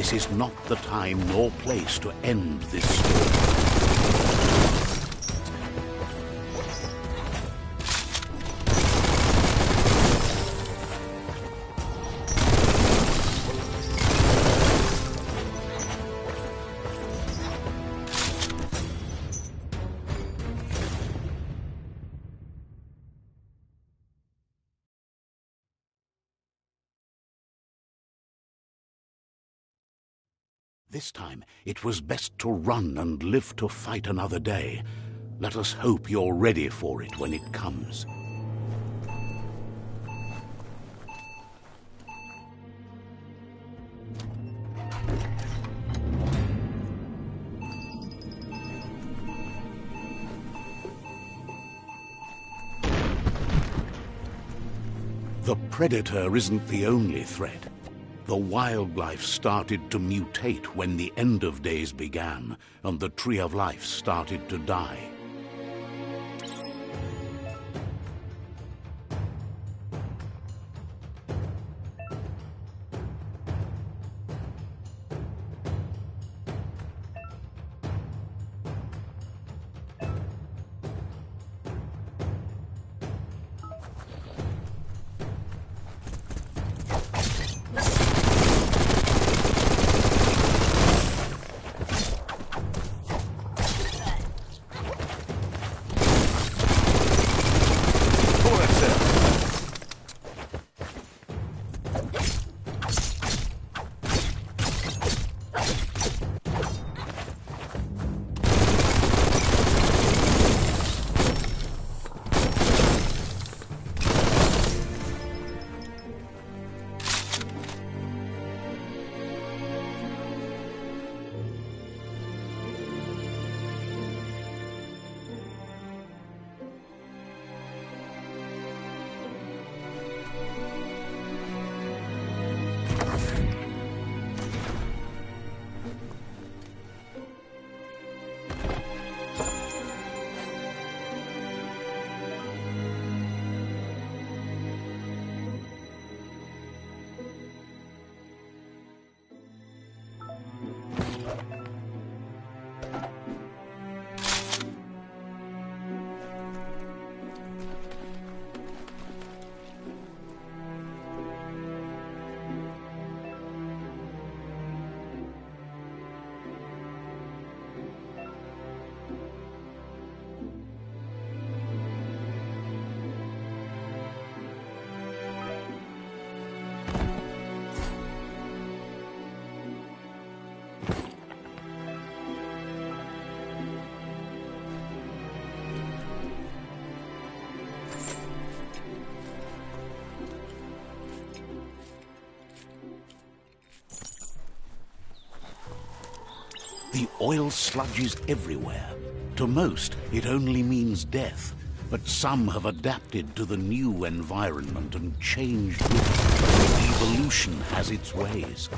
this is not the time nor place to end this story. This time, it was best to run and live to fight another day. Let us hope you're ready for it when it comes. The predator isn't the only threat. The wildlife started to mutate when the end of days began, and the tree of life started to die. The oil sludge is everywhere. To most, it only means death, but some have adapted to the new environment and changed with it. Evolution has its ways.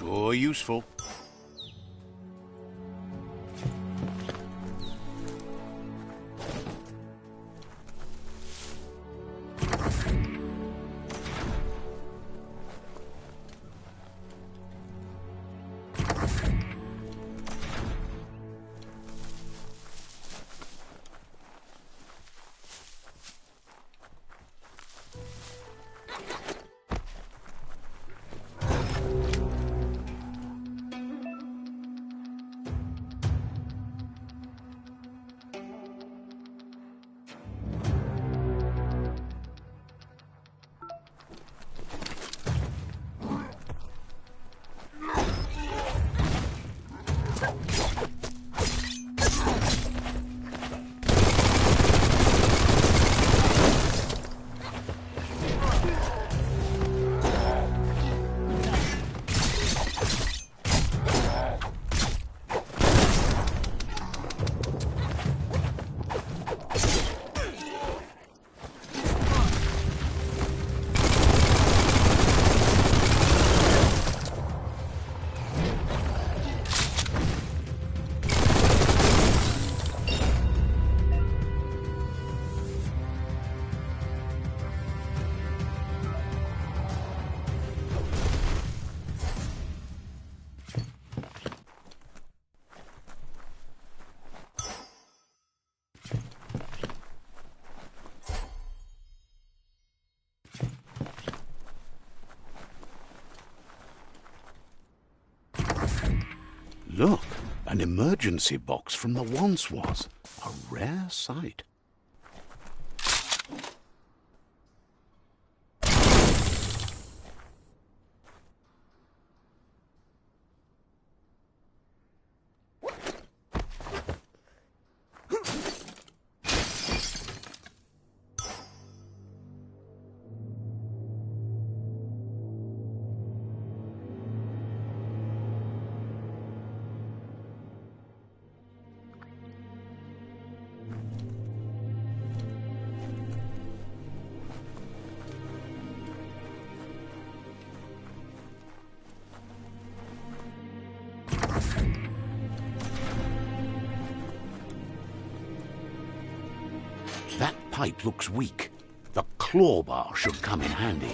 Sure useful. Look, an emergency box from the once was. A rare sight. That pipe looks weak. The claw bar should come in handy.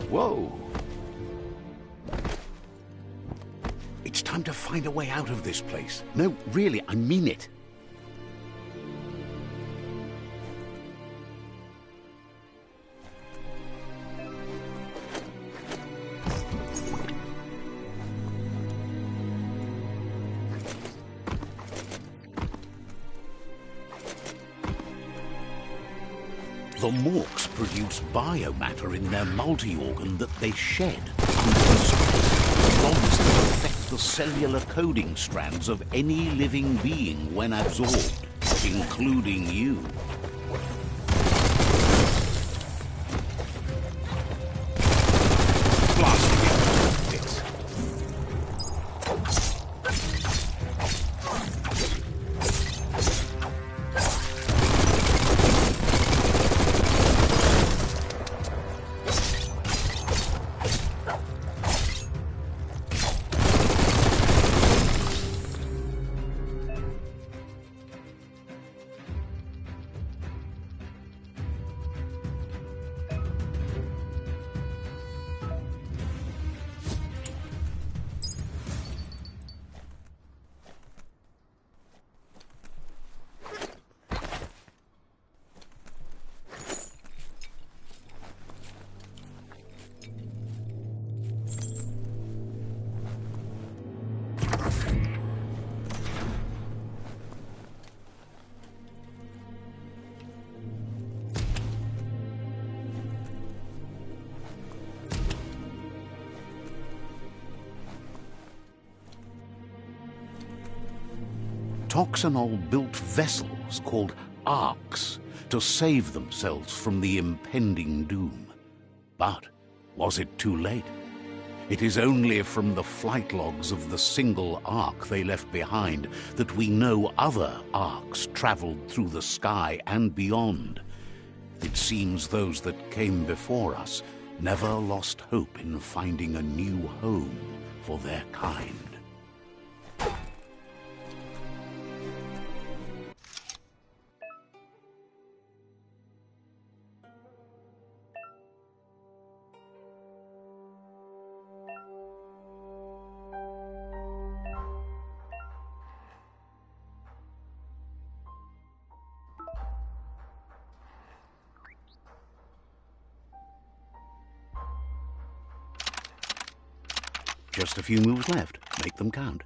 Whoa! It's time to find a way out of this place. No, really, I mean it. The Morks produce biomatter in their multi-organ that they shed. Bonds that affect the cellular coding strands of any living being when absorbed, including you. Toxanol built vessels called arks to save themselves from the impending doom. But was it too late? It is only from the flight logs of the single ark they left behind that we know other arks traveled through the sky and beyond. It seems those that came before us never lost hope in finding a new home for their kind. Just a few moves left. Make them count.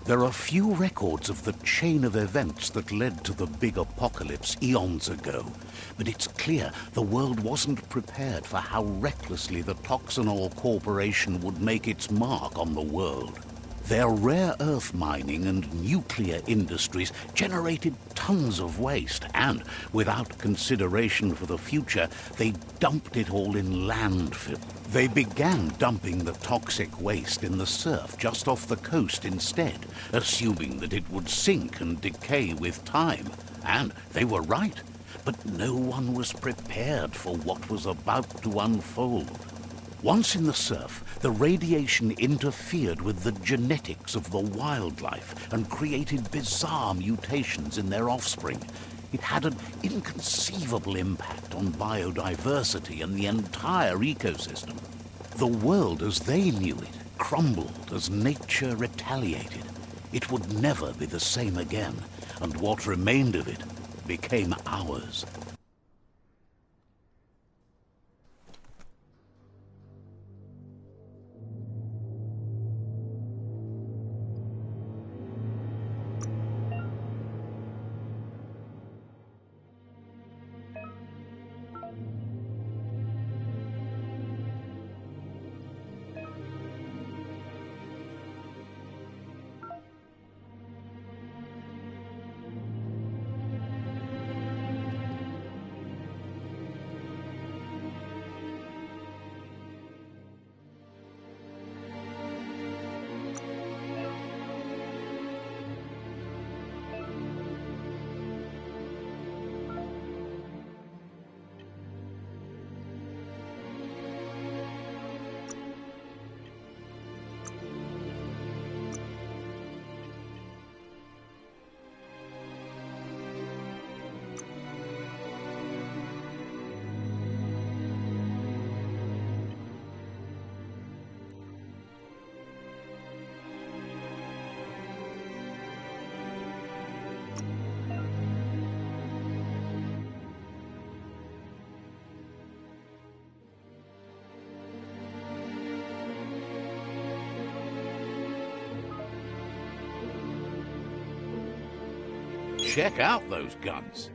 There are few records of the chain of events that led to the big apocalypse eons ago, but it's clear the world wasn't prepared for how recklessly the Toxanol Corporation would make its mark on the world. Their rare earth mining and nuclear industries generated tons of waste, and without consideration for the future, they dumped it all in landfill. They began dumping the toxic waste in the surf just off the coast instead, assuming that it would sink and decay with time. And they were right, but no one was prepared for what was about to unfold. Once in the surf, the radiation interfered with the genetics of the wildlife and created bizarre mutations in their offspring. It had an inconceivable impact on biodiversity and the entire ecosystem. The world as they knew it crumbled as nature retaliated. It would never be the same again, and what remained of it became ours. Check out those guns.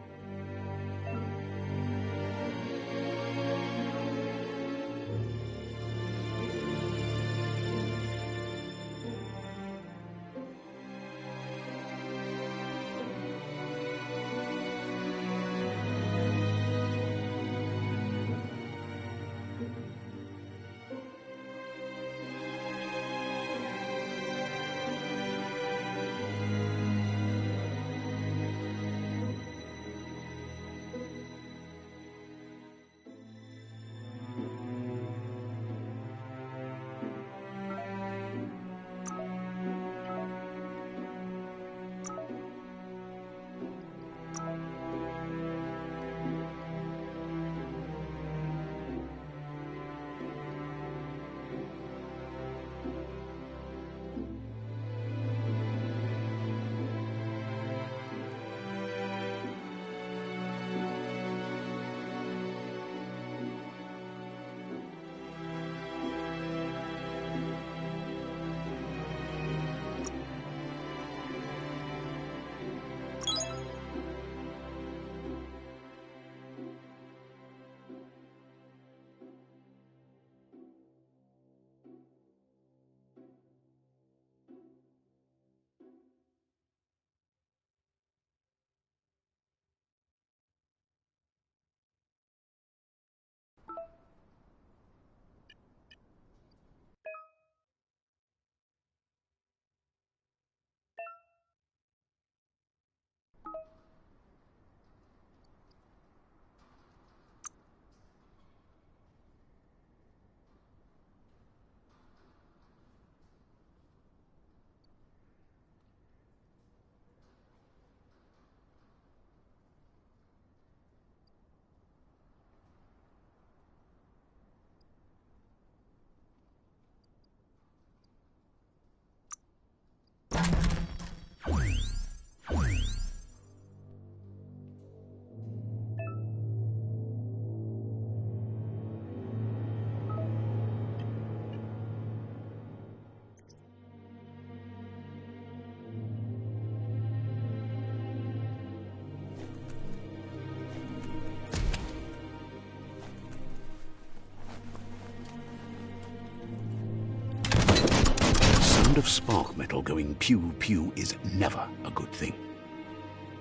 sound of spark metal going pew-pew is never a good thing.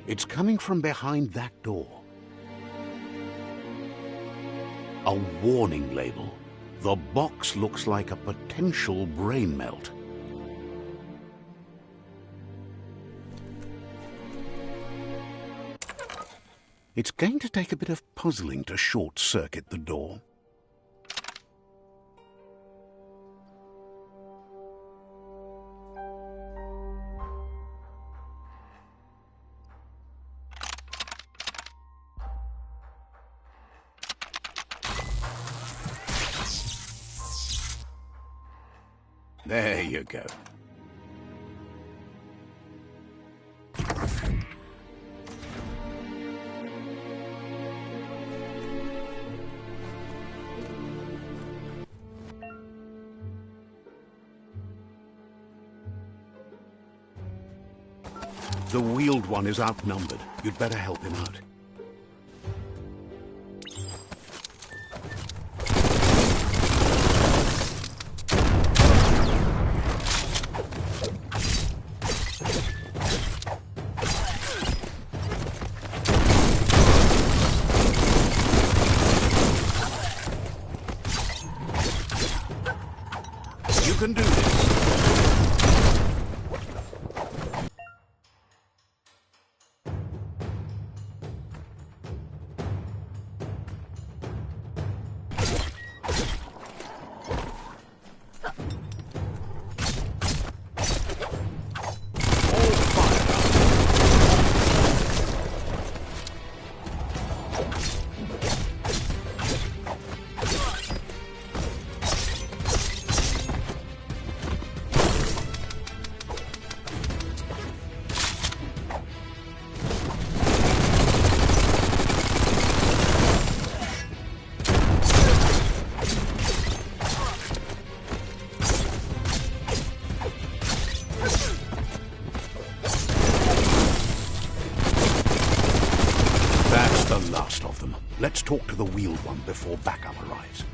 It's coming from behind that door. A warning label. The box looks like a potential brain melt. It's going to take a bit of puzzling to short-circuit the door. There you go. The wheeled one is outnumbered. You'd better help him out. You can do this. That's the last of them. Let's talk to the wheeled one before backup arrives.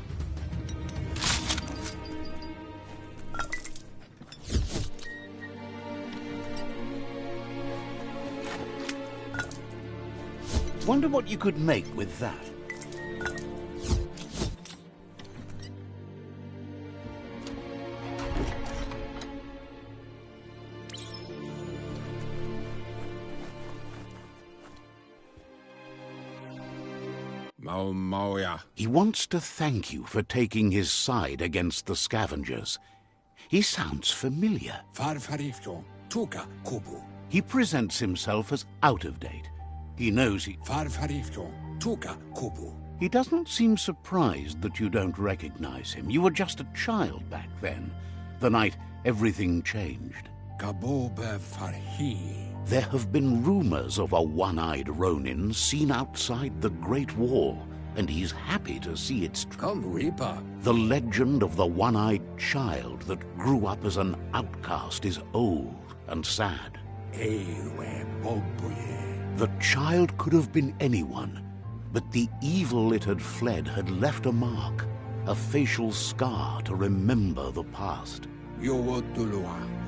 Wonder what you could make with that. He wants to thank you for taking his side against the scavengers. He sounds familiar. He presents himself as out of date. He knows he doesn't seem surprised that you don't recognize him. You were just a child back then, the night everything changed. There have been rumors of a one-eyed Ronin seen outside the Great Wall, and he's happy to see it's true. The legend of the one-eyed child that grew up as an outcast is old and sad. The child could have been anyone, but the evil it had fled had left a mark, a facial scar to remember the past.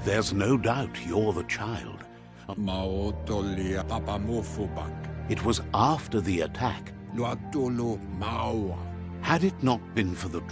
There's no doubt you're the child. It was after the attack. Had it not been for the...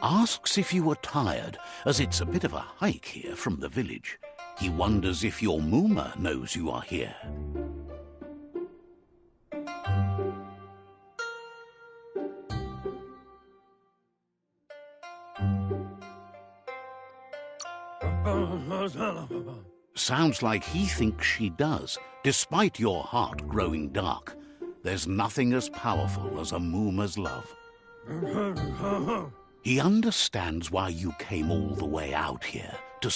Asks if you were tired, as it's a bit of a hike here from the village. He wonders if your Mooma knows you are here. sounds like he thinks she does, despite your heart growing dark. There's nothing as powerful as a Mooma's love. He understands why you came all the way out here to...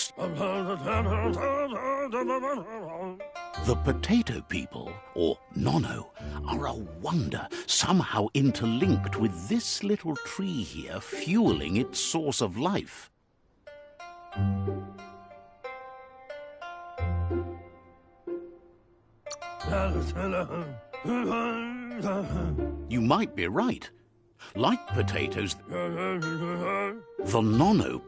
The potato people, or Nono, are a wonder, somehow interlinked with this little tree here, fueling its source of life. You might be right. Like potatoes, the Nono...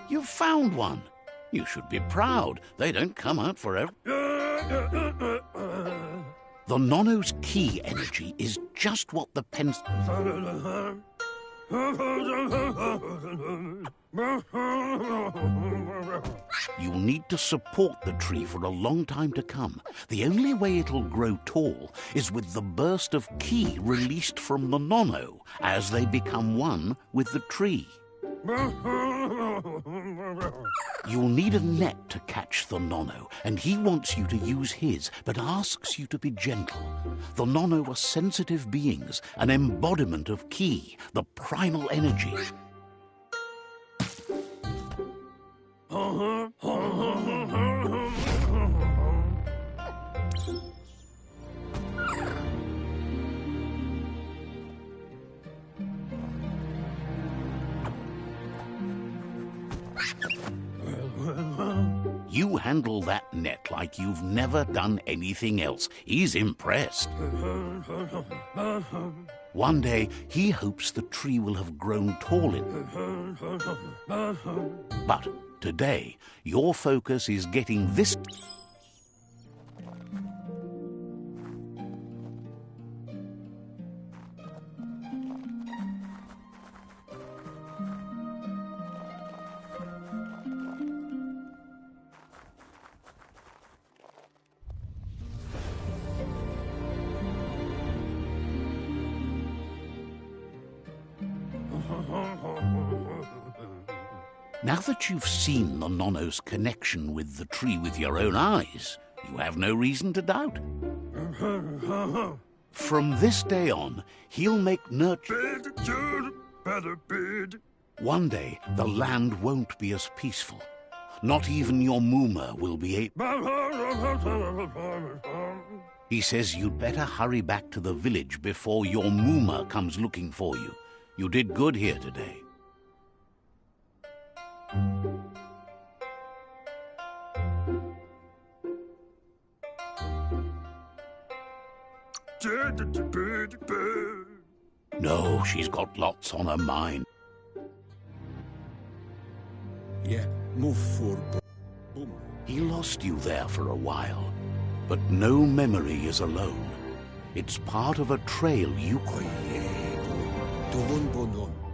You found one. You should be proud. They don't come out forever. The Nono's key energy is just what the pens... You'll need to support the tree for a long time to come. The only way it'll grow tall is with the burst of ki released from the Nono as they become one with the tree. You'll need a net to catch the Nono, and he wants you to use his, but asks you to be gentle. The Nono are sensitive beings, an embodiment of ki, the primal energy. You handle that net like you've never done anything else. He's impressed. One day, he hopes the tree will have grown tall enough. But today, your focus is getting this... Now that you've seen the Nono's connection with the tree with your own eyes, you have no reason to doubt. From this day on, he'll make nurture... One day, the land won't be as peaceful. Not even your Mooma will be able... He says you'd better hurry back to the village before your Mooma comes looking for you. You did good here today. No, she's got lots on her mind. Yeah, move forward. He lost you there for a while, but no memory is alone. It's part of a trail you...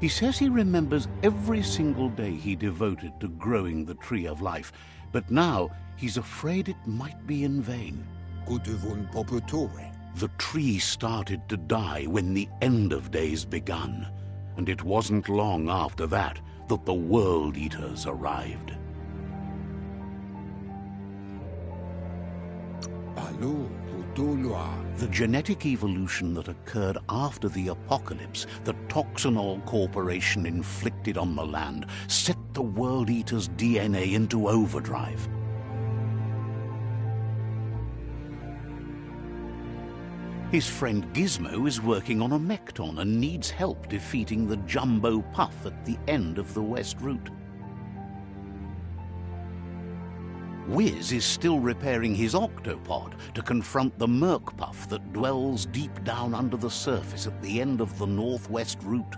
He says he remembers every single day he devoted to growing the Tree of Life, but now he's afraid it might be in vain. The tree started to die when the end of days begun, and it wasn't long after that that the World Eaters arrived. The genetic evolution that occurred after the apocalypse that Toxanol Corporation inflicted on the land set the World Eaters' DNA into overdrive. His friend Gizmo is working on a Mekton and needs help defeating the Jumbo Puff at the end of the West Route. Wiz is still repairing his octopod to confront the Merc Puff that dwells deep down under the surface at the end of the Northwest Route.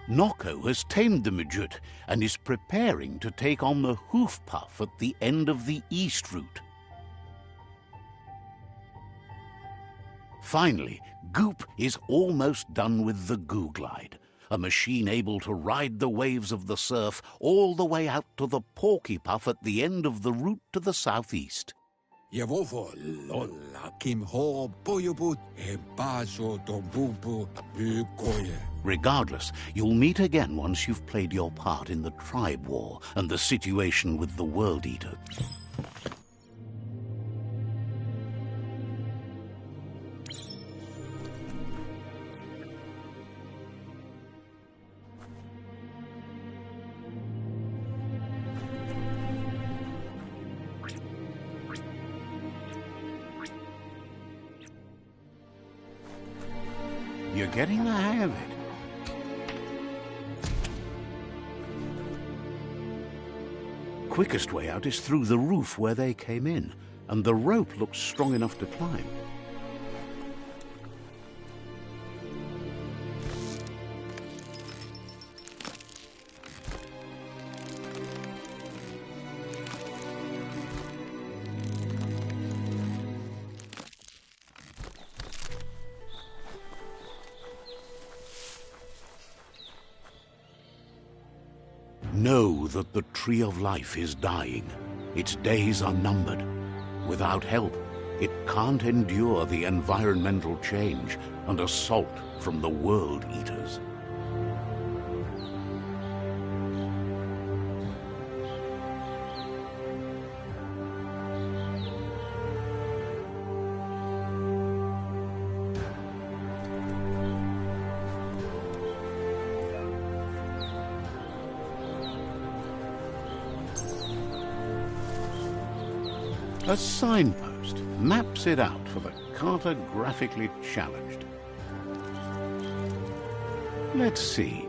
Nocco has tamed the midget and is preparing to take on the hoof puff at the end of the east route. Finally, Goop is almost done with the Goo Glide, a machine able to ride the waves of the surf all the way out to the Porky Puff at the end of the route to the southeast. Jevovo lolla kim ho boyobut e baso dombubu ukoye. Regardless, you'll meet again once you've played your part in the tribe war and the situation with the World Eater. You're getting the hang of it. Quickest way out is through the roof where they came in, and the rope looks strong enough to climb. Know that the Tree of Life is dying. Its days are numbered. Without help, it can't endure the environmental change and assault from the World Eaters. A signpost maps it out for the cartographically challenged. Let's see.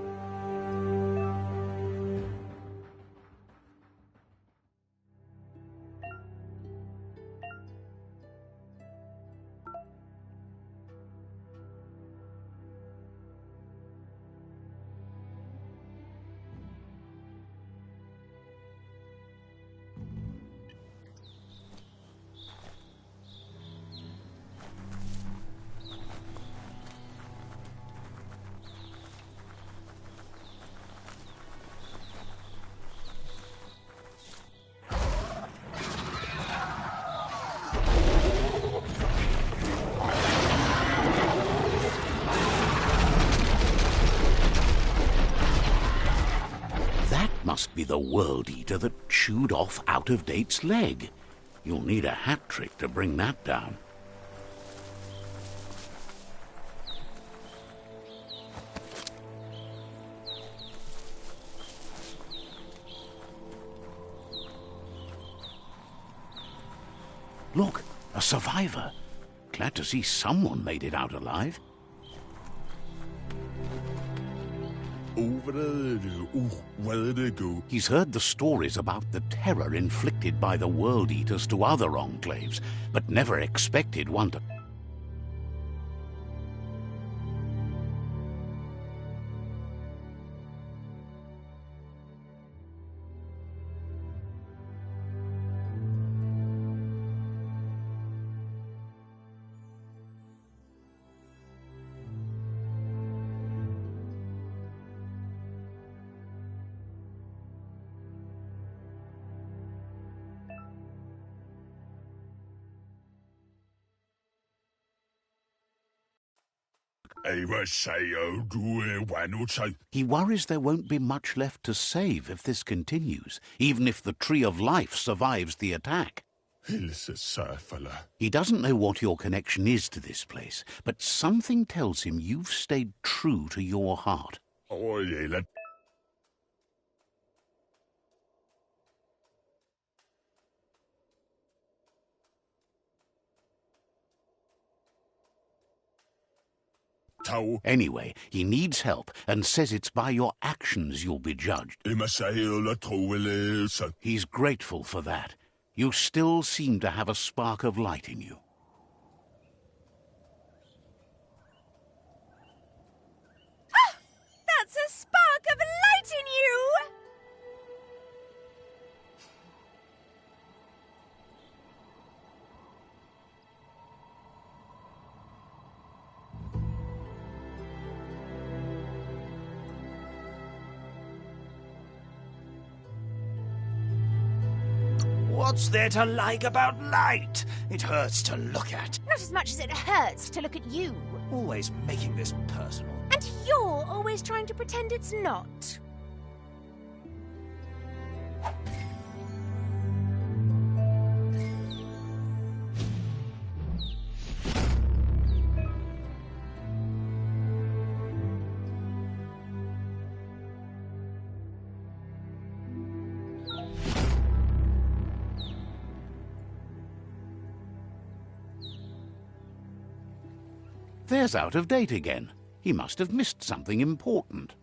Must be the World Eater that chewed off Out-of-Date's leg. You'll need a hat trick to bring that down. Look, a survivor. Glad to see someone made it out alive. He's heard the stories about the terror inflicted by the World Eaters to other enclaves, but never expected one to... He worries there won't be much left to save if this continues, even if the Tree of Life survives the attack. He doesn't know what your connection is to this place, but something tells him you've stayed true to your heart. Anyway, he needs help and says it's by your actions you'll be judged. He's grateful for that. You still seem to have a spark of light in you. That's a spark What's there to like about light? It hurts to look at. Not as much as it hurts to look at you. Always making this personal. And you're always trying to pretend it's not. There's Out of Date again. He must have missed something important.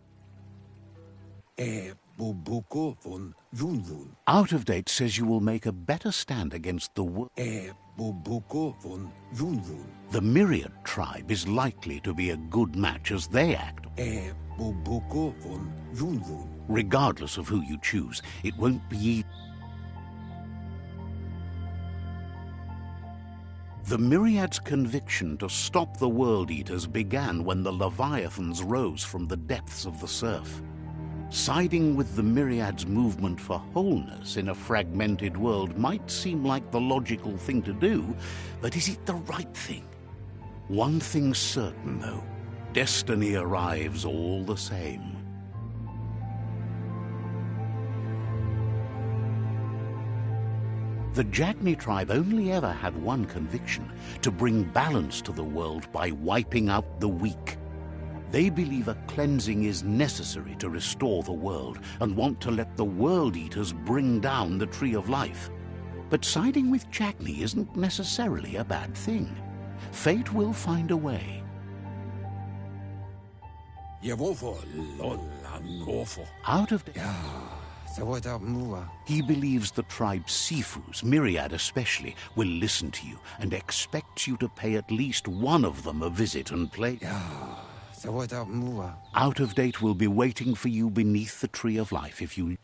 Bubuko von Vunvun. Out of Date says you will make a better stand against the Bubuko von Vunvun. The Myriad tribe is likely to be a good match as they act. Bubuko von Vunvun. Regardless of who you choose, it won't be easy. The Myriad's conviction to stop the World Eaters began when the Leviathans rose from the depths of the surf. Siding with the Myriad's movement for wholeness in a fragmented world might seem like the logical thing to do, but is it the right thing? One thing's certain, though. Destiny arrives all the same. The Jagni tribe only ever had one conviction: to bring balance to the world by wiping out the weak. They believe a cleansing is necessary to restore the world and want to let the World Eaters bring down the Tree of Life. But siding with Jagni isn't necessarily a bad thing. Fate will find a way. Out of He believes the tribe's Sifus, Myriad especially, will listen to you and expects you to pay at least one of them a visit and play. Out of Date will be waiting for you beneath the Tree of Life if you...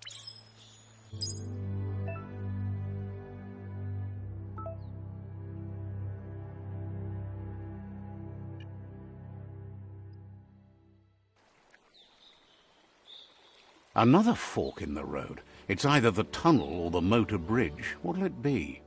Another fork in the road. It's either the tunnel or the motor bridge. What'll it be?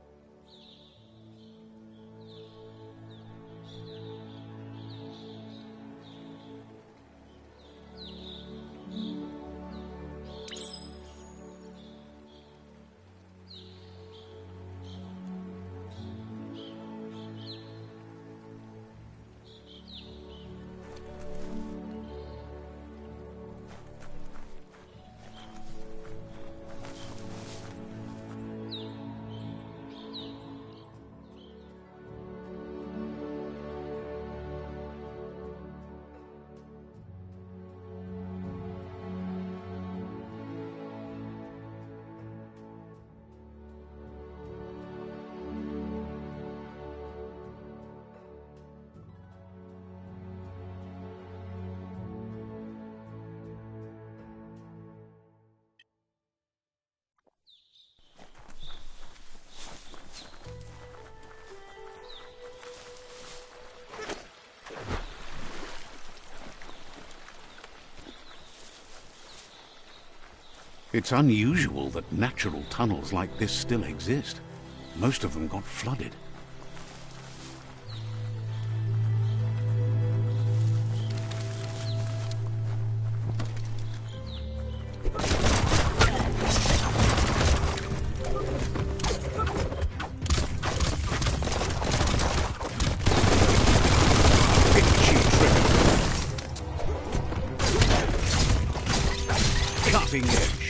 It's unusual that natural tunnels like this still exist. Most of them got flooded. Cutting edge.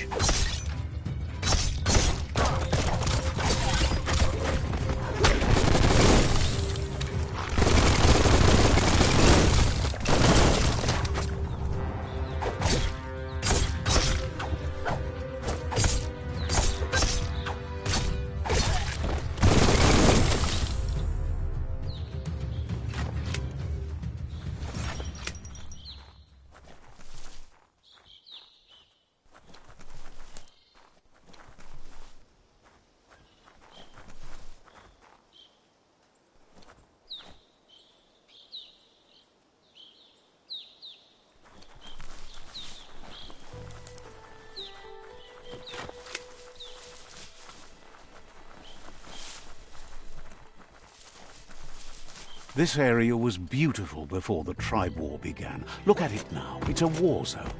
This area was beautiful before the tribe war began. Look at it now. It's a war zone.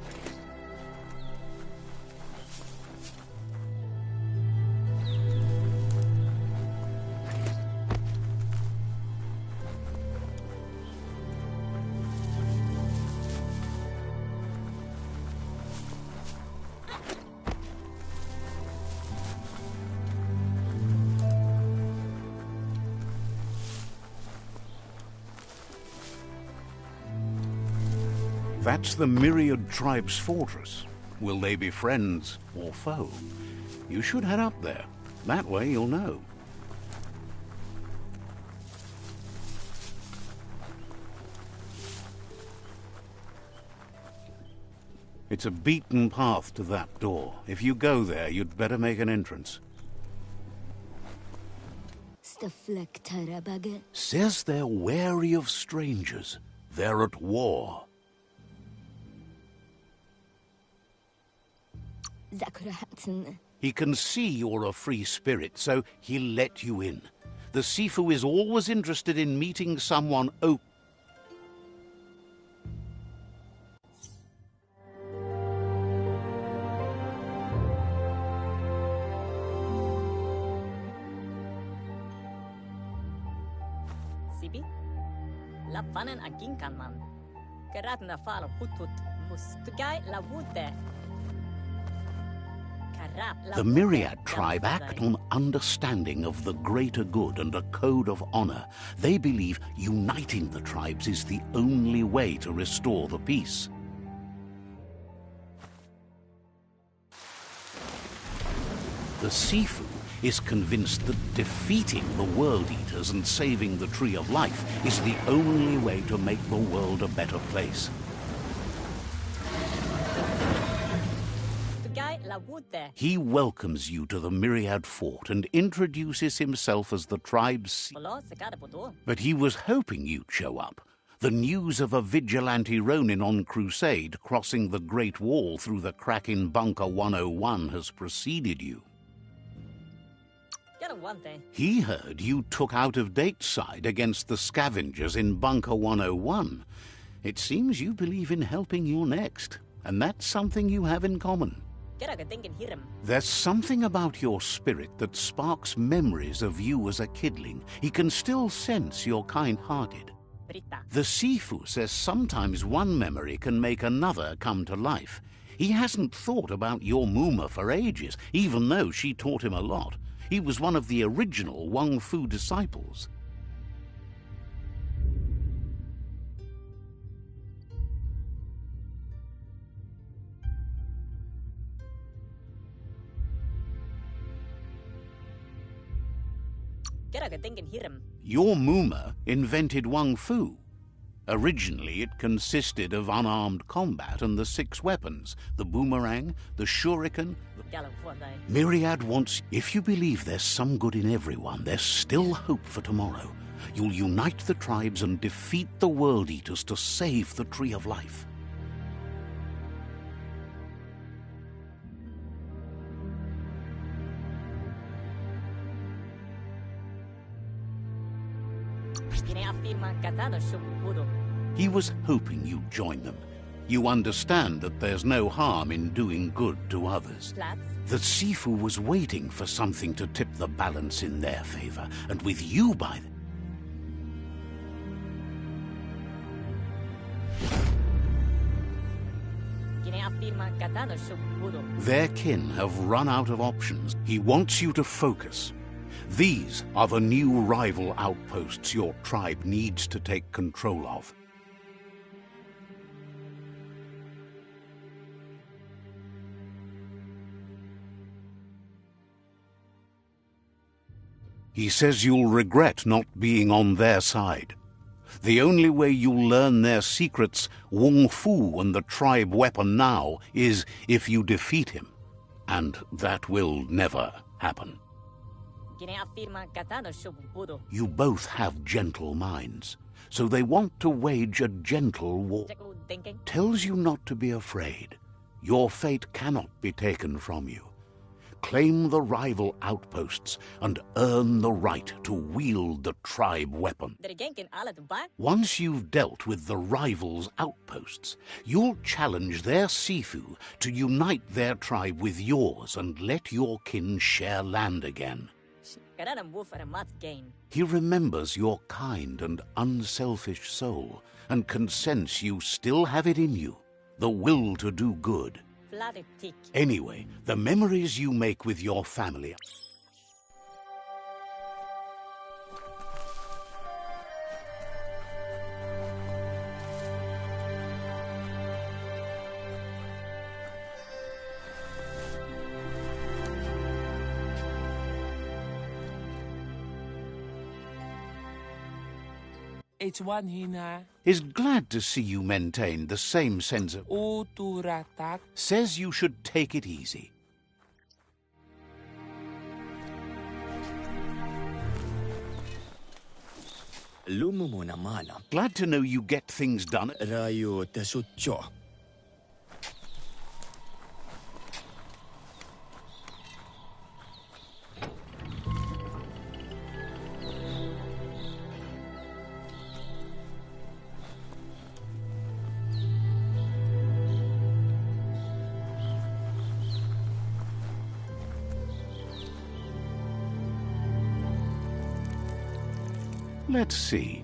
That's the Myriad Tribe's fortress. Will they be friends or foe? You should head up there. That way you'll know. It's a beaten path to that door. If you go there, you'd better make an entrance. Says they're wary of strangers. They're at war. He can see you're a free spirit, so he'll let you in. The Sifu is always interested in meeting someone Sibi? La fanen aginkan man. Geratna falo putut mustugai la wute. The Myriad tribe act on understanding of the greater good and a code of honor. They believe uniting the tribes is the only way to restore the peace. The Sifu is convinced that defeating the World Eaters and saving the Tree of Life is the only way to make the world a better place. He welcomes you to the Myriad Fort and introduces himself as the tribe's... But he was hoping you'd show up. The news of a vigilante Ronin on crusade crossing the Great Wall through the crack in Bunker 101 has preceded you. He heard you took out-of-date side against the scavengers in Bunker 101. It seems you believe in helping your next, and that's something you have in common. There's something about your spirit that sparks memories of you as a kidling. He can still sense you're kind-hearted. The Sifu says sometimes one memory can make another come to life. He hasn't thought about your Muma for ages, even though she taught him a lot. He was one of the original Wang Fu disciples. Your Muma invented Wang Fu. Originally, it consisted of unarmed combat and the 6 weapons, the boomerang, the shuriken. Myriad wants... If you believe there's some good in everyone, there's still hope for tomorrow. You'll unite the tribes and defeat the World Eaters to save the Tree of Life. He was hoping you'd join them. You understand that there's no harm in doing good to others. The Sifu was waiting for something to tip the balance in their favor, and with you by their kin have run out of options. He wants you to focus. These are the new rival outposts your tribe needs to take control of. He says you'll regret not being on their side. The only way you'll learn their secrets, Wang Fu and the tribe weapon now, is if you defeat him. And that will never happen. You both have gentle minds, so they want to wage a gentle war. Tells you not to be afraid. Your fate cannot be taken from you. claim the rival outposts, and earn the right to wield the tribe weapon. Once you've dealt with the rival's outposts, you'll challenge their Sifu to unite their tribe with yours and let your kin share land again. He remembers your kind and unselfish soul and can sense you still have it in you, the will to do good. Anyway, the memories you make with your family... It's one hina. is glad to see you maintain the same sense of... Uturatak. says you should take it easy. Lumu na mala. Glad to know you get things done. Rayo tesutcho. Let's see.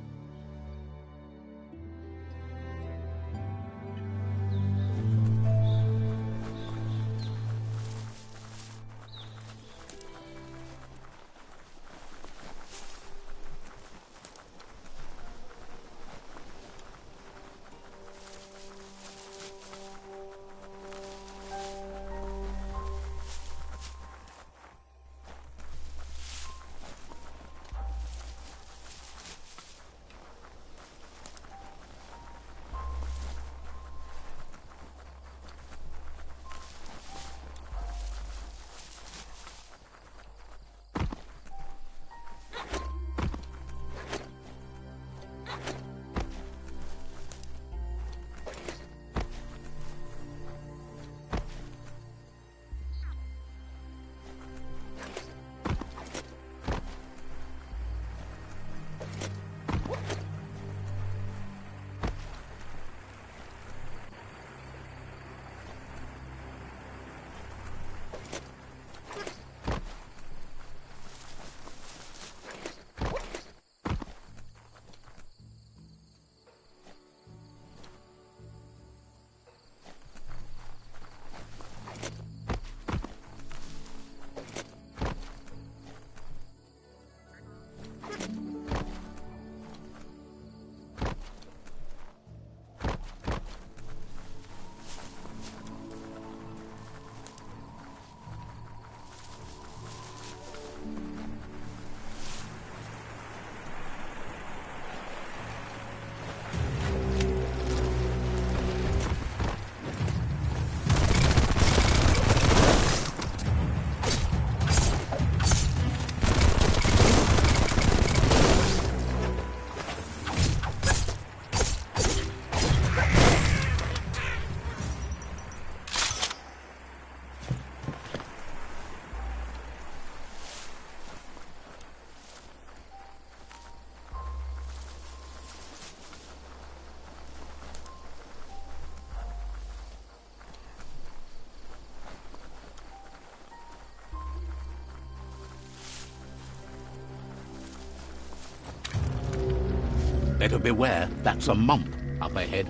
Better beware, that's a mump up ahead.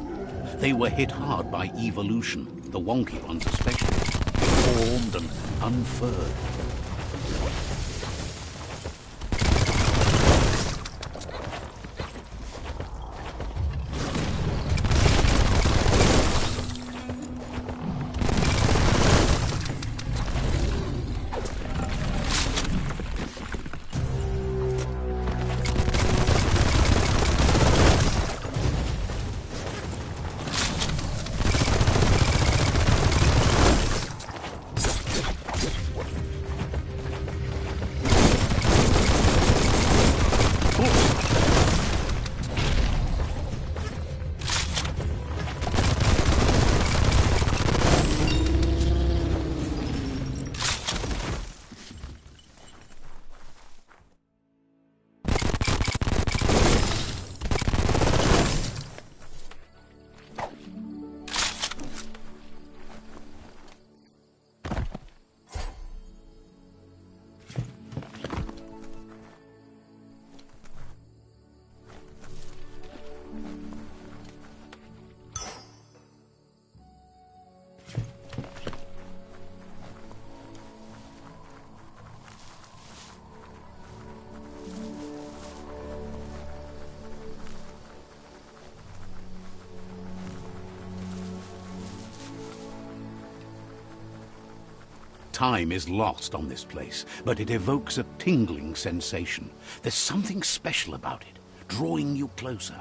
They were hit hard by evolution, the wonky ones especially, deformed and unfurred. time is lost on this place, but it evokes a tingling sensation. There's something special about it, drawing you closer.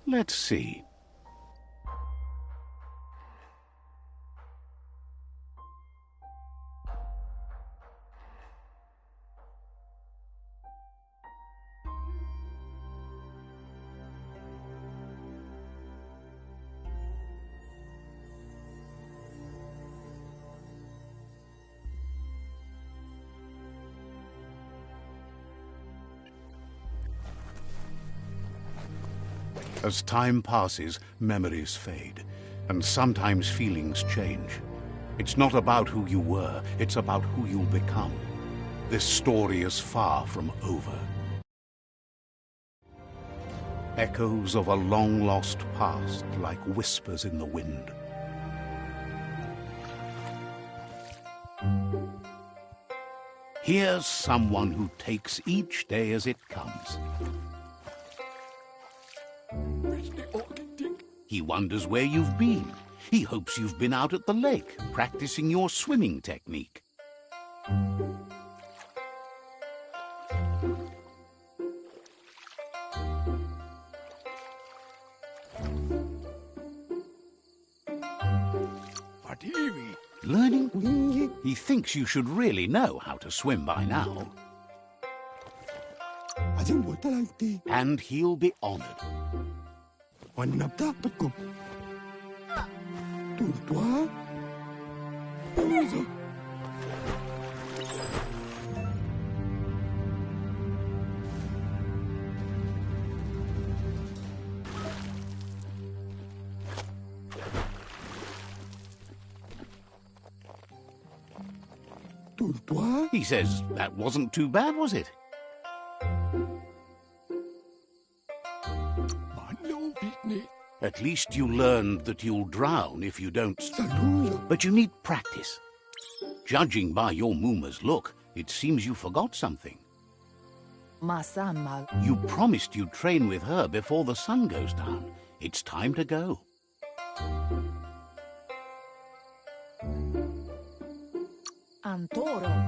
Let's see. As time passes, memories fade, and sometimes feelings change. It's not about who you were, it's about who you'll become. This story is far from over. Echoes of a long-lost past, like whispers in the wind. Here's someone who takes each day as it comes. He wonders where you've been. He hopes you've been out at the lake, practicing your swimming technique. Learning? He thinks you should really know how to swim by now. And he'll be honored. He says, that wasn't too bad, was it? At least you learned that you'll drown if you don't. But you need practice. Judging by your Muma's look, it seems you forgot something. You promised you'd train with her before the sun goes down. It's time to go.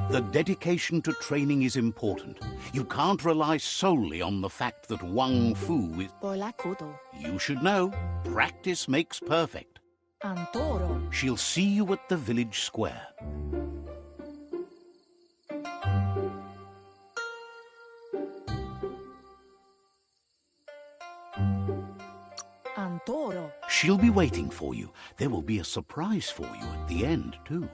The dedication to training is important. You can't rely solely on the fact that Wang Fu is... You should know, practice makes perfect. She'll see you at the village square. She'll be waiting for you. There will be a surprise for you at the end, too.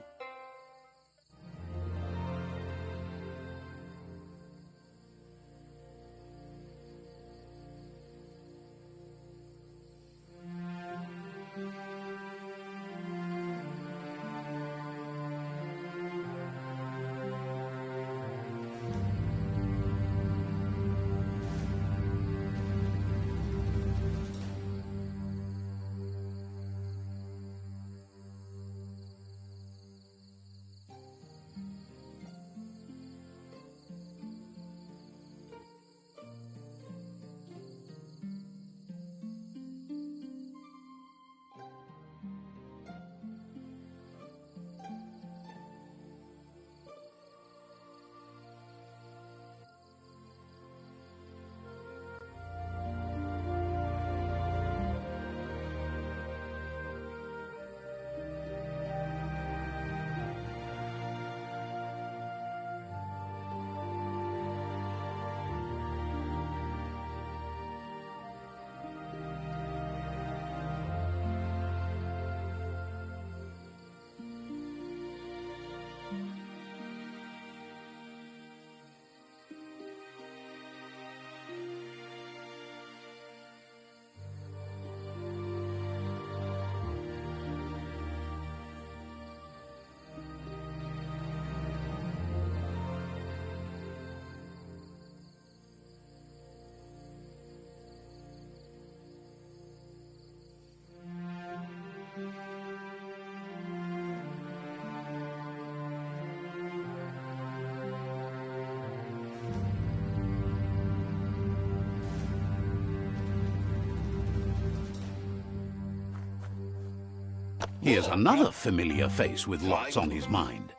Here's another familiar face with lots on his mind.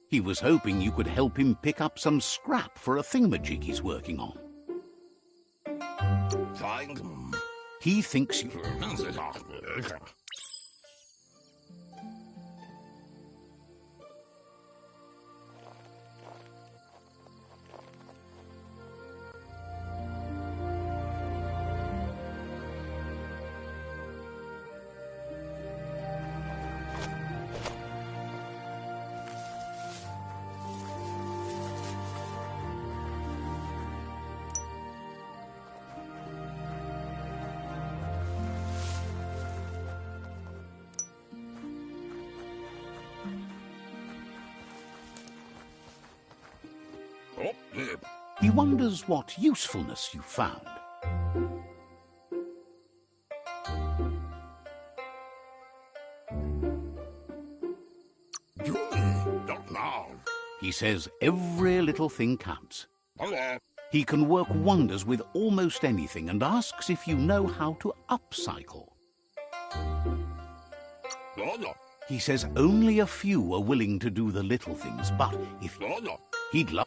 He was hoping you could help him pick up some scrap for a thingamajig he's working on. He thinks you... He wonders what usefulness you found. He says every little thing counts. He can work wonders with almost anything and asks if you know how to upcycle. He says only a few are willing to do the little things, but if he'd love...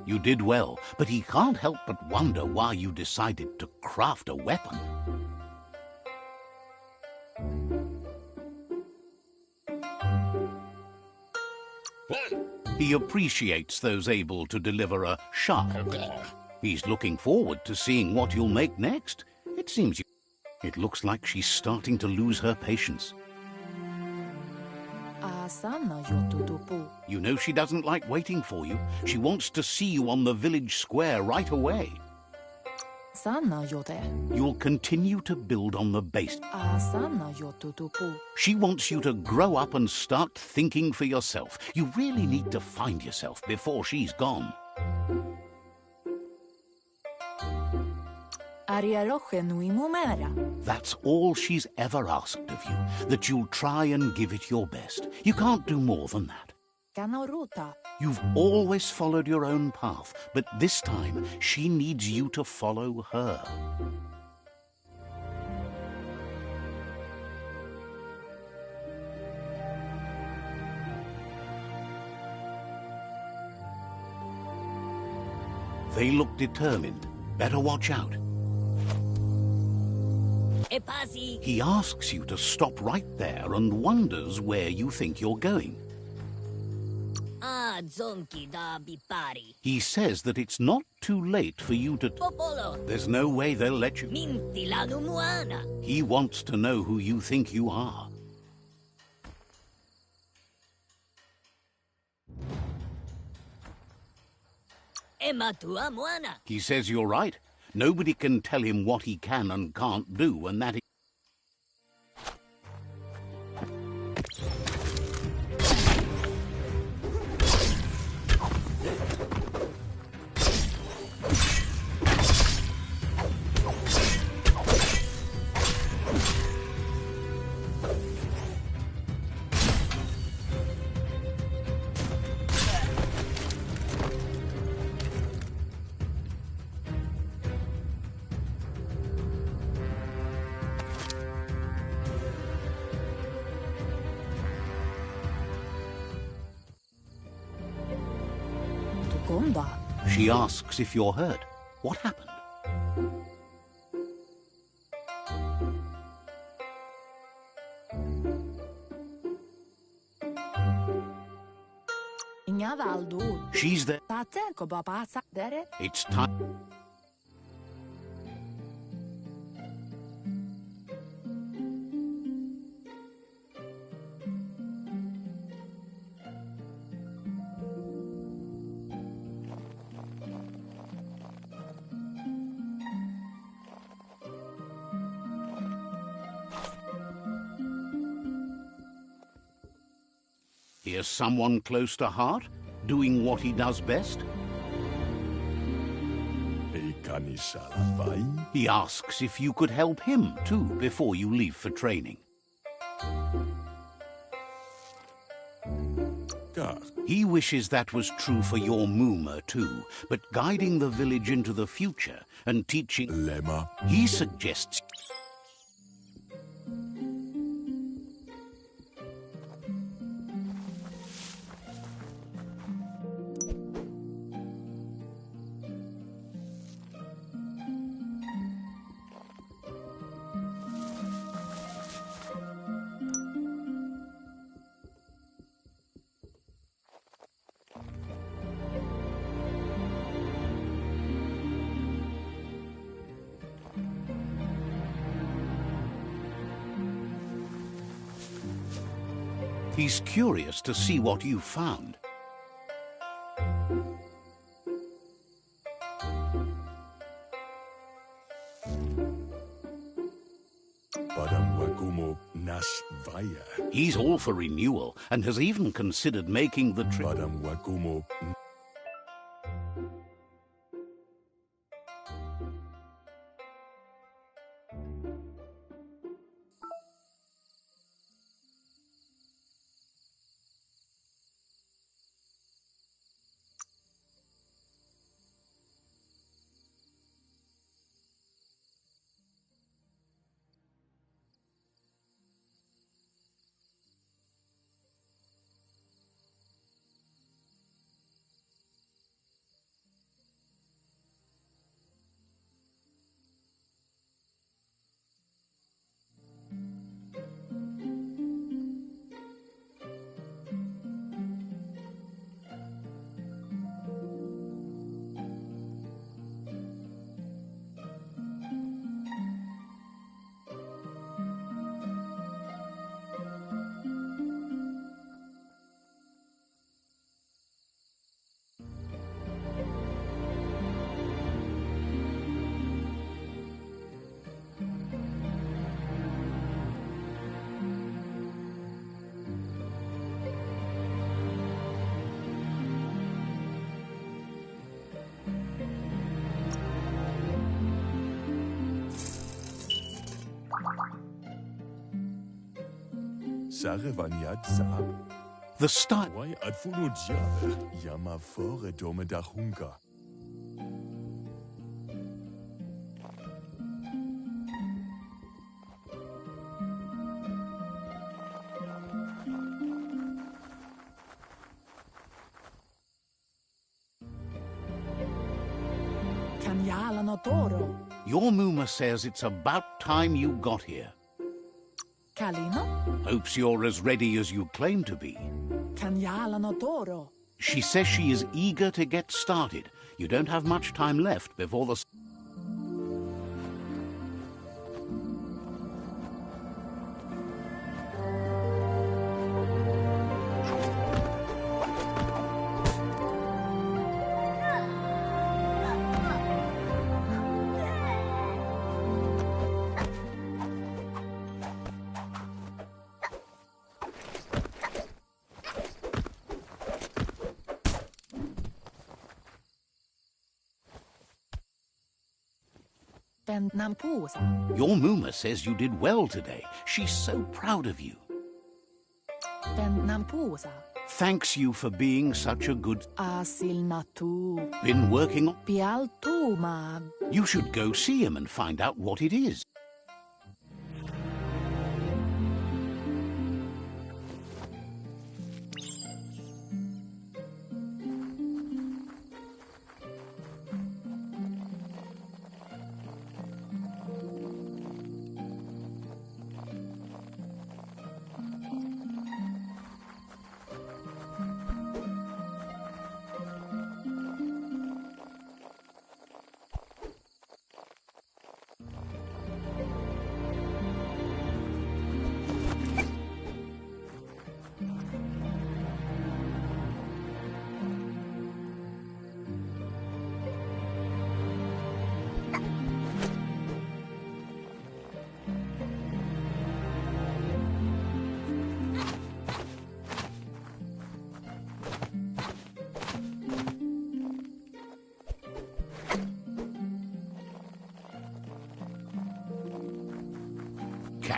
You did well, but he can't help but wonder why you decided to craft a weapon. He appreciates those able to deliver a sharp. He's looking forward to seeing what you'll make next. It seems you... It looks like she's starting to lose her patience. You know she doesn't like waiting for you. She wants to see you on the village square right away. You'll continue to build on the base. She wants you to grow up and start thinking for yourself. You really need to find yourself before she's gone. That's all she's ever asked of you, that you'll try and give it your best. You can't do more than that. You've always followed your own path, but this time she needs you to follow her. They look determined. Better watch out. He asks you to stop right there and wonders where you think you're going. He says that it's not too late for you to... There's no way they'll let you. He wants to know who you think you are. He says you're right. Nobody can tell him what he can and can't do, and that is... She asks if you're hurt. What happened? She's there. It's time. Here's someone close to heart, doing what he does best. He asks if you could help him, too, before you leave for training. He wishes that was true for your Mooma, too, but guiding the village into the future and teaching... He suggests... He's curious to see what you found. He's all for renewal and has even considered making the trip. The style. Your Mooma says it's about time you got here. Hopes you're as ready as you claim to be. She says she is eager to get started. You don't have much time left before the... Your Mooma says you did well today. She's so proud of you. Thanks you for being such a good... Been working on... You should go see him and find out what it is.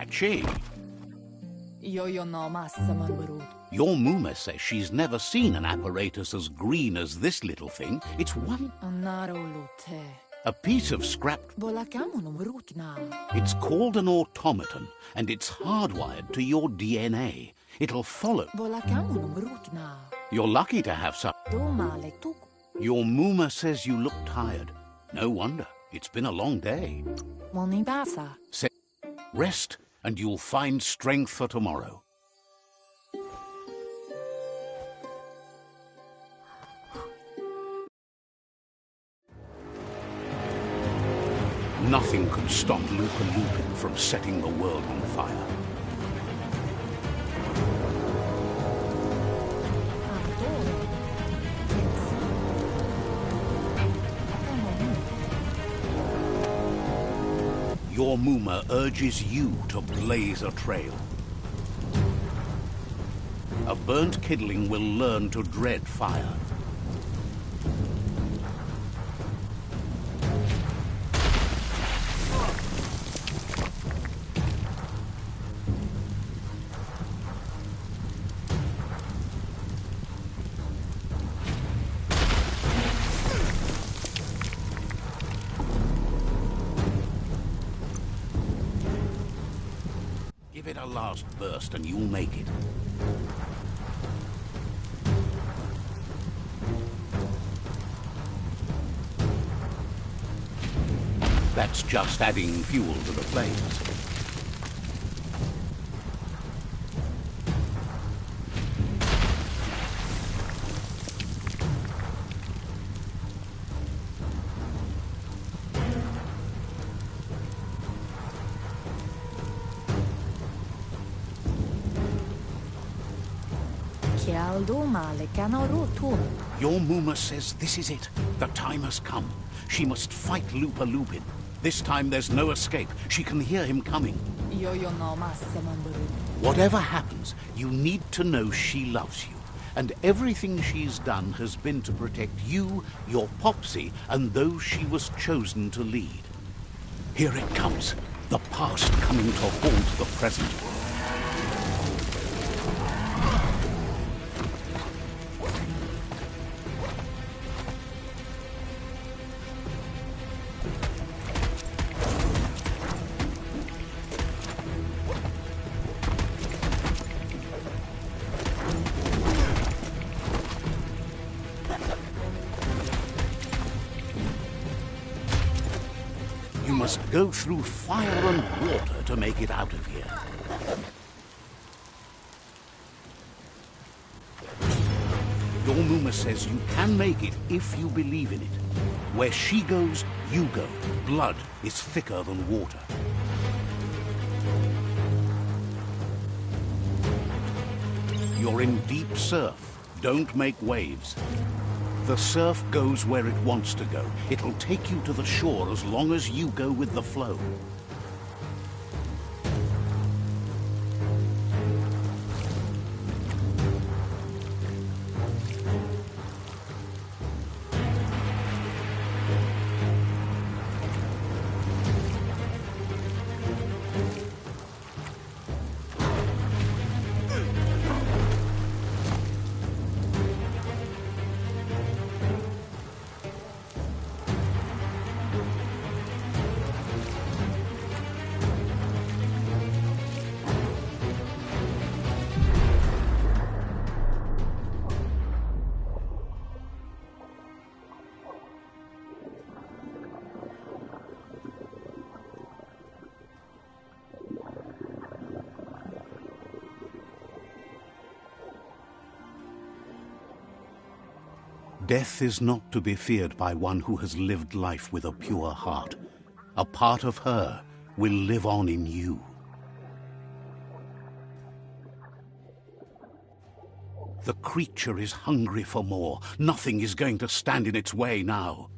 Catchy. Yo no massaman barut. Your Muma says she's never seen an apparatus as green as this little thing. It's one... Naro lute. a piece of scrap... Bolakamun rut na. It's called an automaton, and it's hardwired to your DNA. It'll follow. Bolakamun rut na. You're lucky to have some... Do male tuk. Your Muma says you look tired. No wonder. It's been a long day. Moni basa. Say, rest, and you'll find strength for tomorrow. Nothing could stop Lupa Lupin from setting the world on fire. Your Muma urges you to blaze a trail. A burnt kidling will learn to dread fire. Give it a last burst and you'll make it. That's just adding fuel to the flames. Your Muma says this is it. The time has come. She must fight Lupa Lupin. This time there's no escape. She can hear him coming. Yo no massaman barut. Whatever happens, you need to know she loves you. And everything she's done has been to protect you, your Popsy, and those she was chosen to lead. Here it comes. The past coming to haunt the present. You must go through fire and water to make it out of here. Your Muma says you can make it if you believe in it. Where she goes, you go. Blood is thicker than water. You're in deep surf. Don't make waves. The surf goes where it wants to go. It'll take you to the shore as long as you go with the flow. Death is not to be feared by one who has lived life with a pure heart. A part of her will live on in you. The creature is hungry for more. Nothing is going to stand in its way now.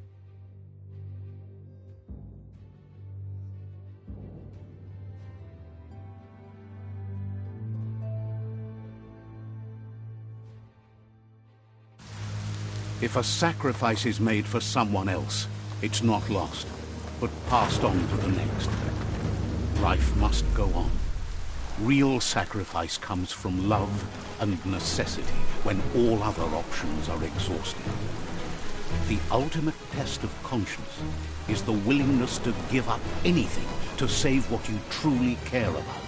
If a sacrifice is made for someone else, it's not lost, but passed on to the next. Life must go on. Real sacrifice comes from love and necessity when all other options are exhausted. The ultimate test of conscience is the willingness to give up anything to save what you truly care about.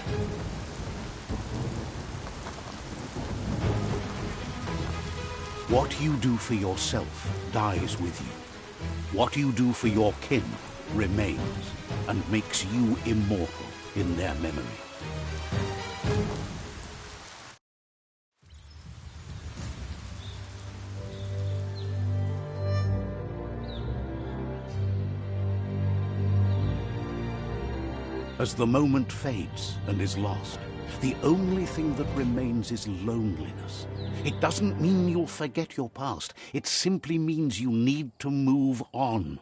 What you do for yourself dies with you. What you do for your kin remains and makes you immortal in their memory. As the moment fades and is lost, the only thing that remains is loneliness. It doesn't mean you'll forget your past. It simply means you need to move on.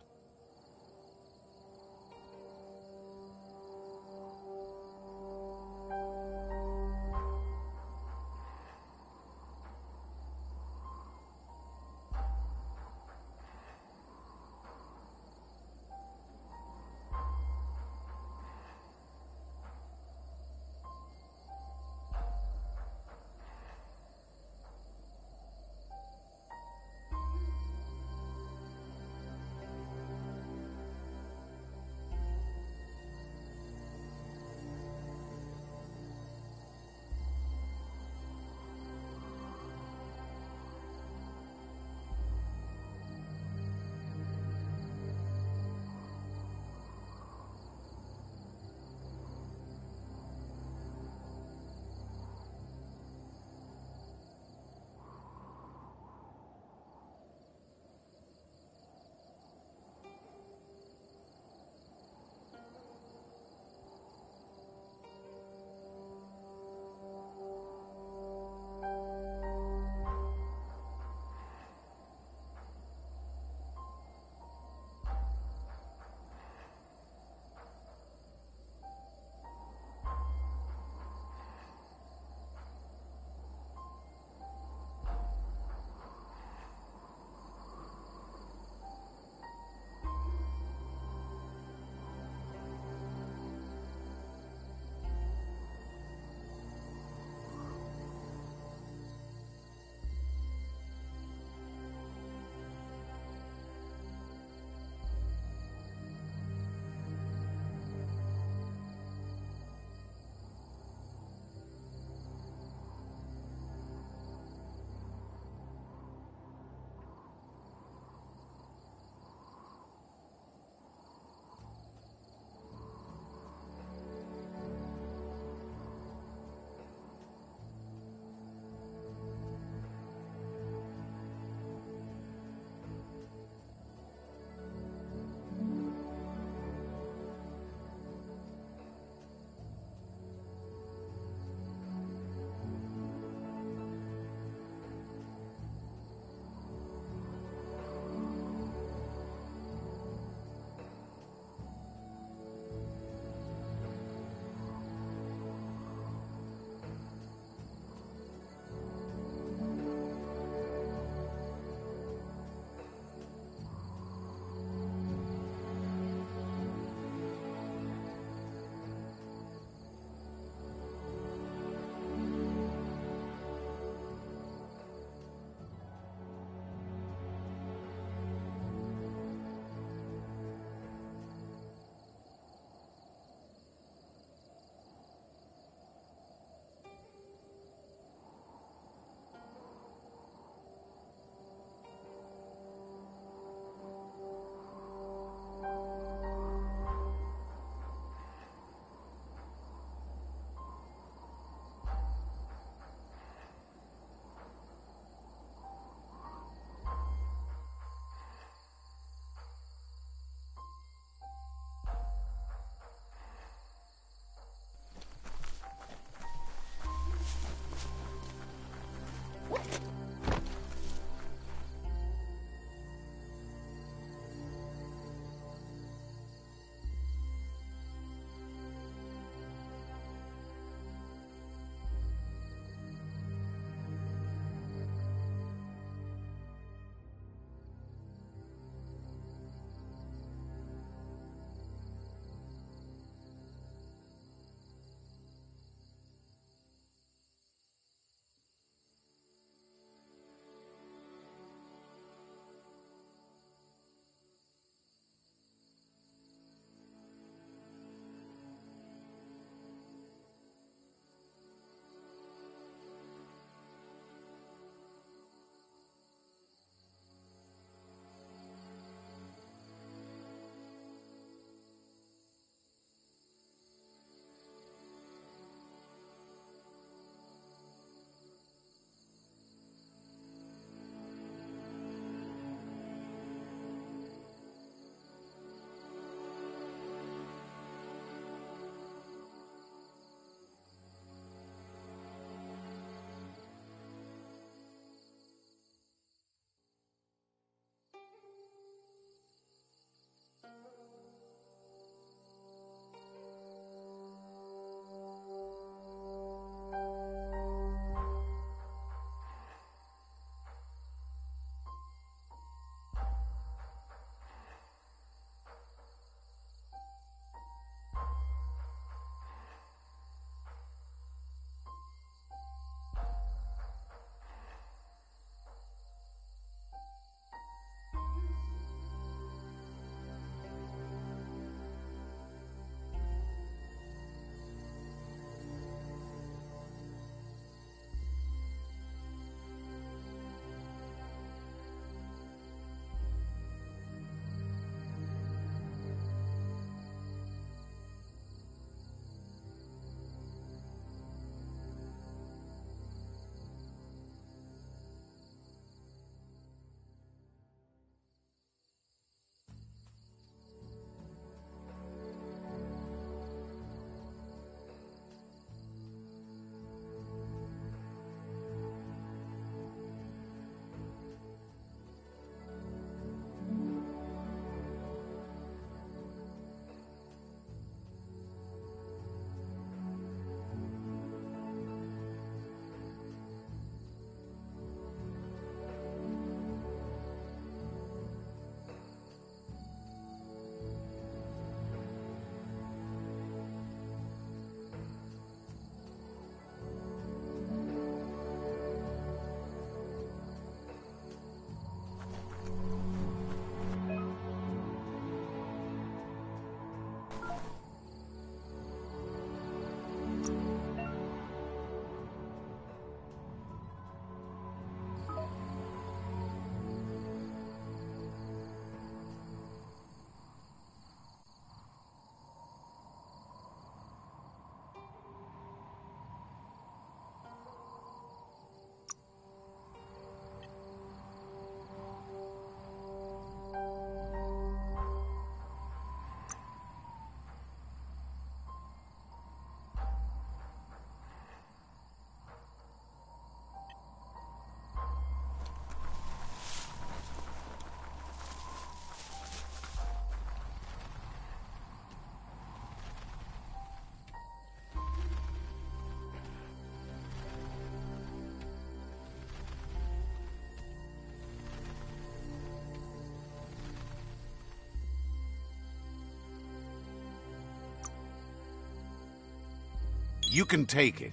You can take it.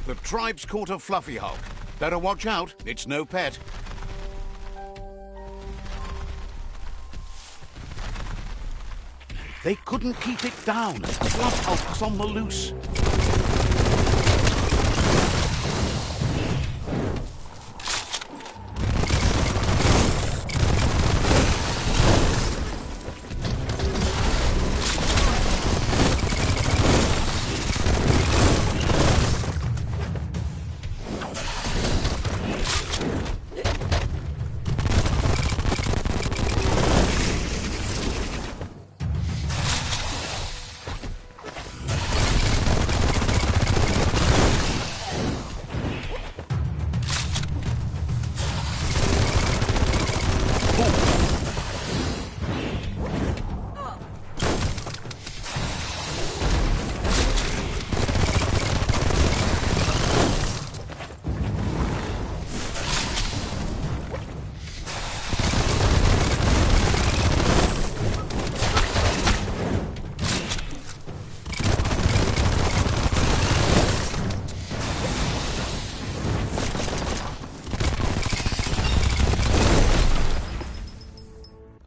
The tribe's caught a fluffy hulk. Better watch out, it's no pet. They couldn't keep it down. Fluff hulk's on the loose.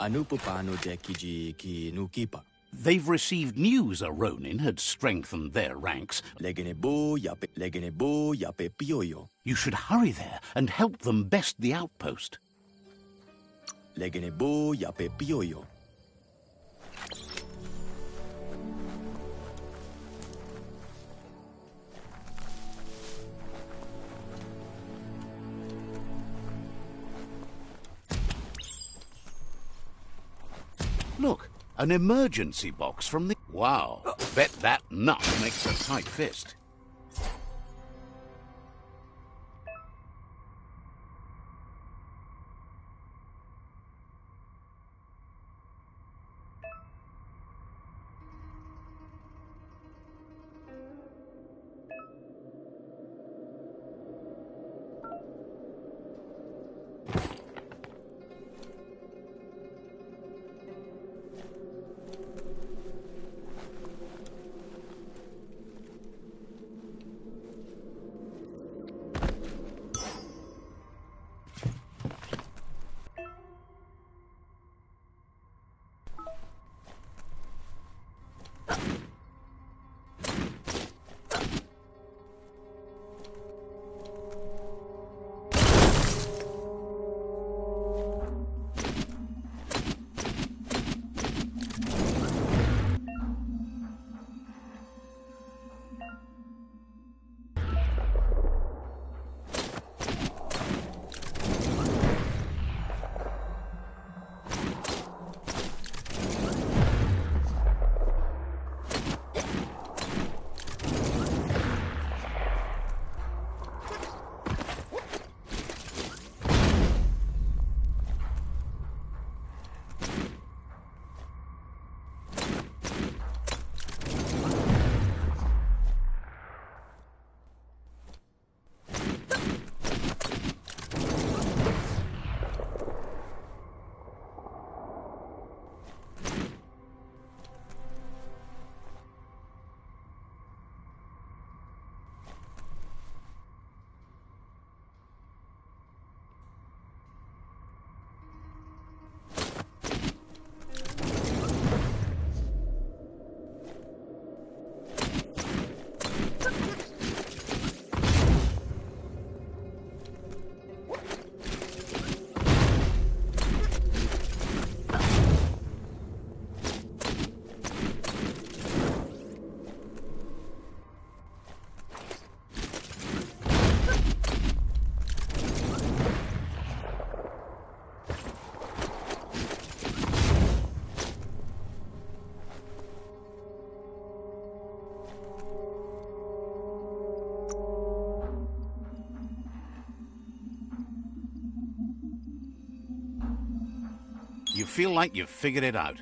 Ano po paano dekiji ki nukipa? They've received news a Ronin had strengthened their ranks. Legene bo yape pioyo. You should hurry there and help them best the outpost. Legene bo yape pioyo. Look, an emergency box from the... Wow, bet that nut makes a tight fist. You feel like you've figured it out.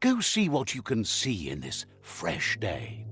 Go see what you can see in this fresh day.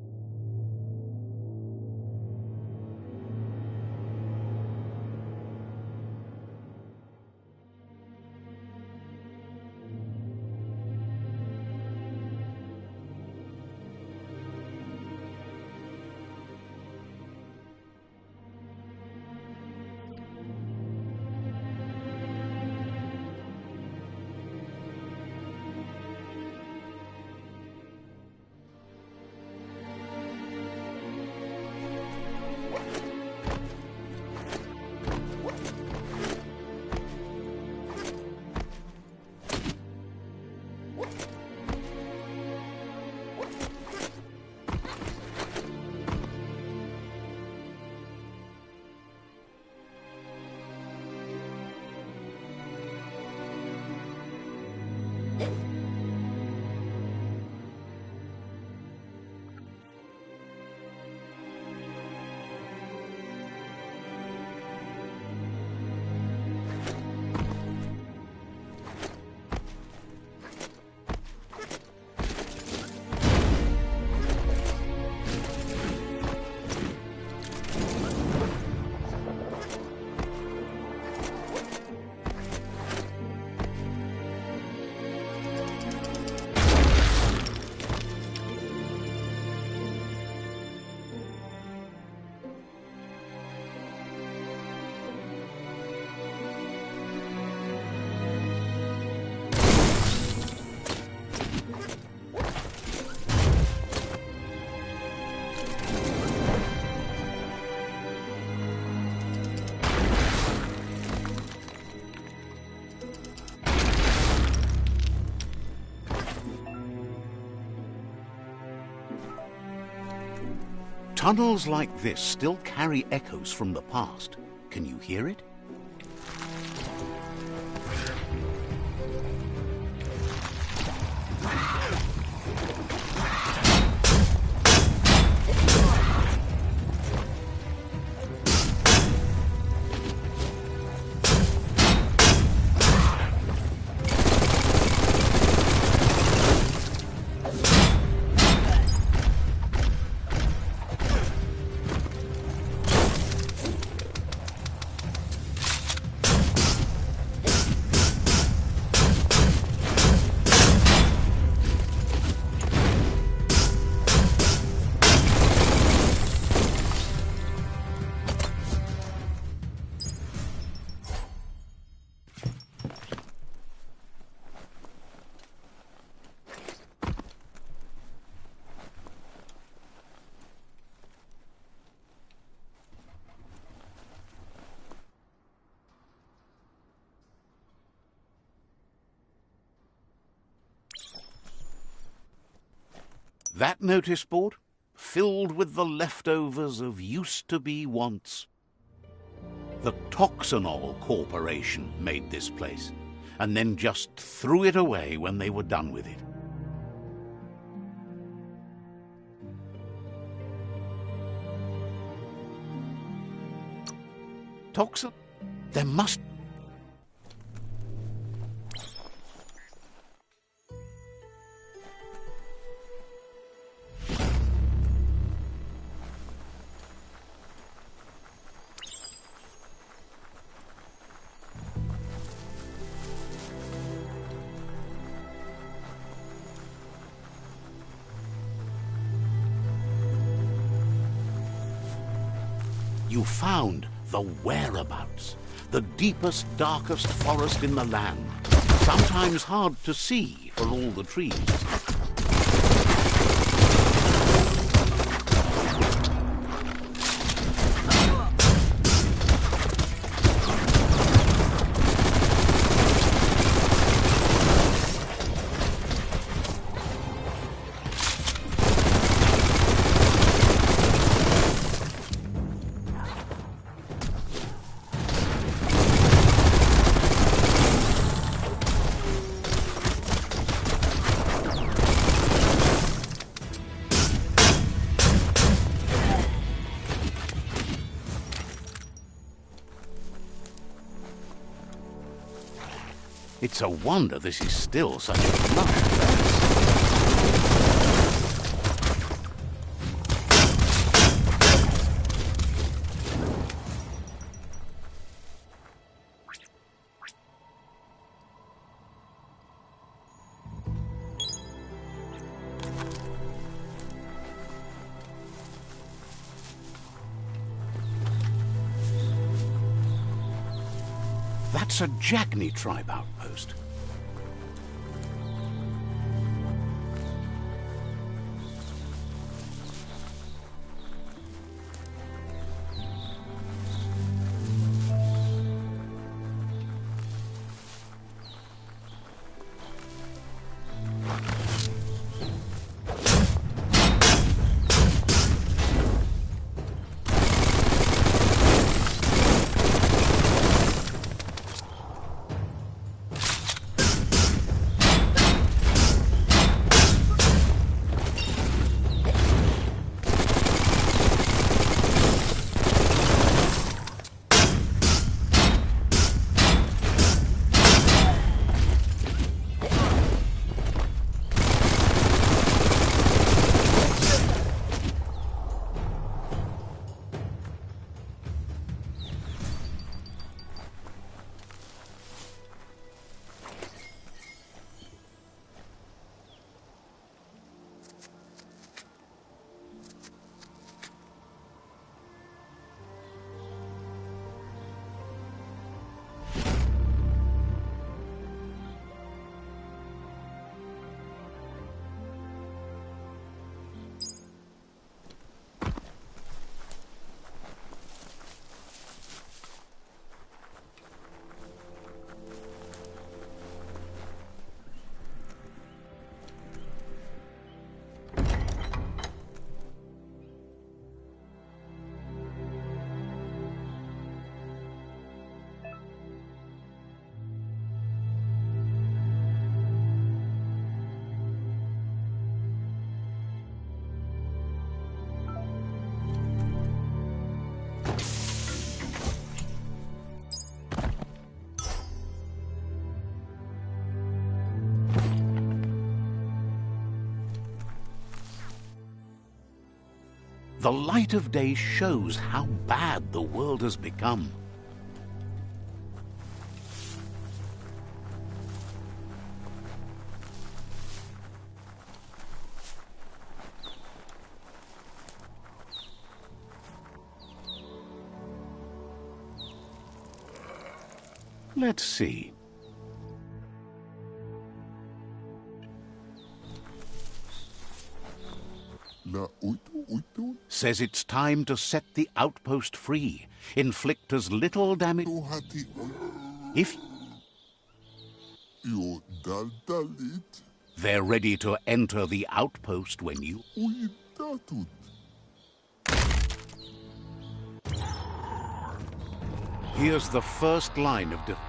Tunnels like this still carry echoes from the past. Can you hear it? That notice board, filled with the leftovers of used-to-be wants. The Toxanol Corporation made this place, and then just threw it away when they were done with it. Toxin? There must... You found the whereabouts, the deepest, darkest forest in the land, sometimes hard to see for all the trees. It's a wonder this is still such a lush place. That's a Jagni tribe outpost. The light of day shows how bad the world has become. Let's see. Says it's time to set the outpost free. Inflict as little damage. If they're ready to enter the outpost when you... Here's the first line of defense.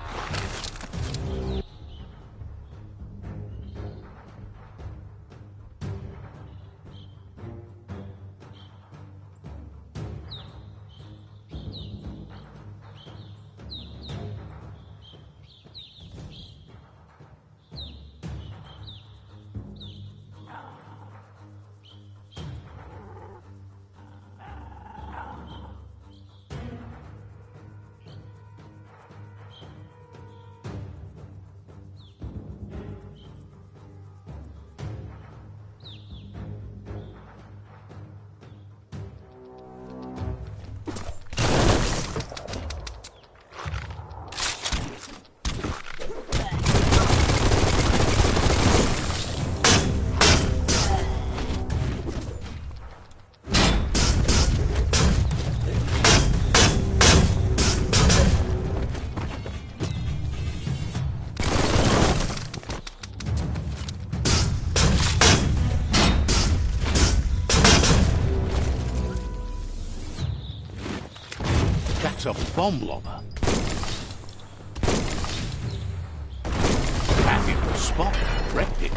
That's a bomb lobber. Back in the spot, wrecked it.